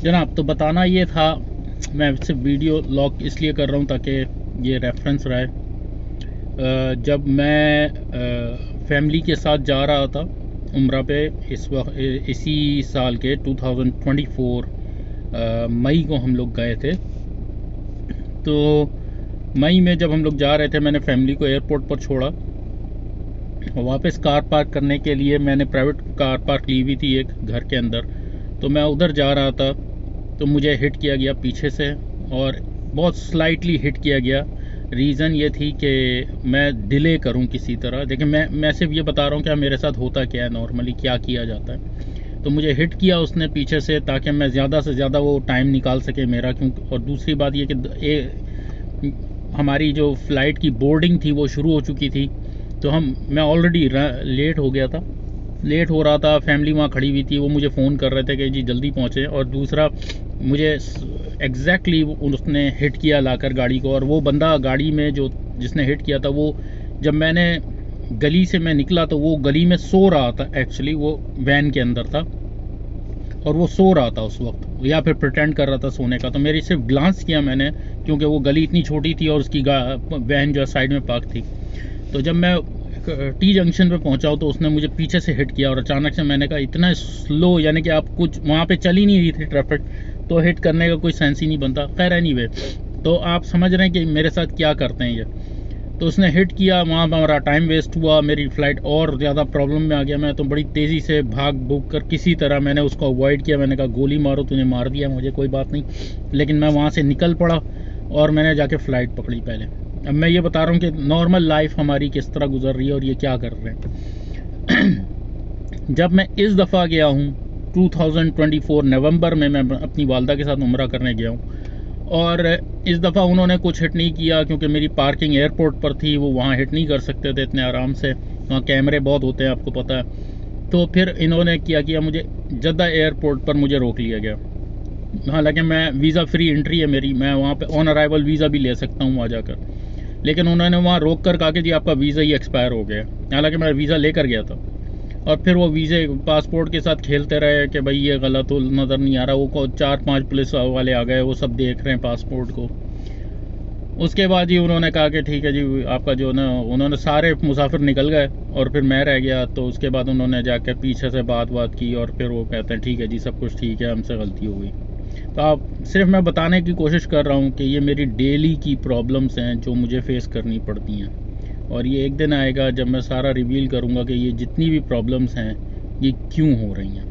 जनाब, तो बताना ये था, मैं सिर्फ वीडियो लॉग इसलिए कर रहा हूँ ताकि ये रेफरेंस रहे। जब मैं फैमिली के साथ जा रहा था उम्रा पे, इस वक्त इसी साल के 2024 मई को हम लोग गए थे। तो मई में जब हम लोग जा रहे थे, मैंने फैमिली को एयरपोर्ट पर छोड़ा और वापस कार पार्क करने के लिए मैंने प्राइवेट कार पार्क ली हुई थी एक घर के अंदर। तो मैं उधर जा रहा था तो मुझे हिट किया गया पीछे से, और बहुत स्लाइटली हिट किया गया। रीज़न ये थी कि मैं डिले करूं किसी तरह। देखिए, मैं सिर्फ ये बता रहा हूँ कि मेरे साथ होता क्या है, नॉर्मली क्या किया जाता है। तो मुझे हिट किया उसने पीछे से ताकि मैं ज़्यादा से ज़्यादा वो टाइम निकाल सके मेरा, क्योंकि और दूसरी बात ये कि हमारी जो फ़्लाइट की बोर्डिंग थी वो शुरू हो चुकी थी। तो मैं ऑलरेडी लेट हो गया था, लेट हो रहा था। फैमिली वहाँ खड़ी हुई थी, वो मुझे फ़ोन कर रहे थे कि जी जल्दी पहुँचे। और दूसरा, मुझे एग्जैक्टली उसने हिट किया लाकर गाड़ी को। और वो बंदा गाड़ी में जो जिसने हिट किया था, वो जब मैंने गली से मैं निकला तो वो गली में सो रहा था। एक्चुअली वो वैन के अंदर था और वो सो रहा था उस वक्त, या फिर प्रिटेंड कर रहा था सोने का। तो मेरी सिर्फ ग्लांस किया मैंने, क्योंकि वो गली इतनी छोटी थी और उसकी वैन जो साइड में पार्क थी। तो जब मैं टी जंक्शन पे पहुंचा तो उसने मुझे पीछे से हिट किया और अचानक से मैंने कहा इतना स्लो, यानी कि आप कुछ वहाँ पे चल ही नहीं रही थी ट्रैफिक, तो हिट करने का कोई सेंस ही नहीं बनता। खैर एनीवे, तो आप समझ रहे हैं कि मेरे साथ क्या करते हैं ये। तो उसने हिट किया, वहाँ पर हमारा टाइम वेस्ट हुआ, मेरी फ़्लाइट और ज़्यादा प्रॉब्लम में आ गया। मैं तो बड़ी तेज़ी से भाग भूग कर किसी तरह मैंने उसको अवॉइड किया। मैंने कहा गोली मारो, तूने मार दिया मुझे, कोई बात नहीं। लेकिन मैं वहाँ से निकल पड़ा और मैंने जाके फ़्लाइट पकड़ी पहले। अब मैं ये बता रहा हूँ कि नॉर्मल लाइफ हमारी किस तरह गुजर रही है और ये क्या कर रहे हैं। जब मैं इस दफ़ा गया हूँ 2024 नवंबर में, मैं अपनी वालदा के साथ उम्रा करने गया हूँ। और इस दफ़ा उन्होंने कुछ हिट नहीं किया, क्योंकि मेरी पार्किंग एयरपोर्ट पर थी, वो वहाँ हिट नहीं कर सकते थे इतने आराम से, वहाँ कैमरे बहुत होते हैं, आपको पता है। तो फिर इन्होंने क्या किया, मुझे जद्दा एयरपोर्ट पर मुझे रोक लिया गया। हालांकि मैं वीज़ा फ्री एंट्री है मेरी, मैं वहाँ पे ऑन अराइवल वीज़ा भी ले सकता हूँ वहाँ जाकर। लेकिन उन्होंने वहाँ रोक कर कहा कि जी आपका वीज़ा ही एक्सपायर हो गया। हालांकि मैं वीज़ा लेकर गया था। और फिर वो वीज़े पासपोर्ट के साथ खेलते रहे कि भाई ये गलत हो, नज़र नहीं आ रहा। वो 4-5 पुलिस वाले आ गए, वो सब देख रहे हैं पासपोर्ट को। उसके बाद ही उन्होंने कहा कि ठीक है जी आपका जो ना, उन्होंने सारे मुसाफिर निकल गए और फिर मैं रह गया। तो उसके बाद उन्होंने जाकर पीछे से बात की और फिर वो कहते हैं ठीक है जी सब कुछ ठीक है, हमसे गलती हो गई। तो आप सिर्फ मैं बताने की कोशिश कर रहा हूँ कि ये मेरी डेली की प्रॉब्लम्स हैं जो मुझे फेस करनी पड़ती हैं। और ये एक दिन आएगा जब मैं सारा रिवील करूँगा कि ये जितनी भी प्रॉब्लम्स हैं ये क्यों हो रही हैं।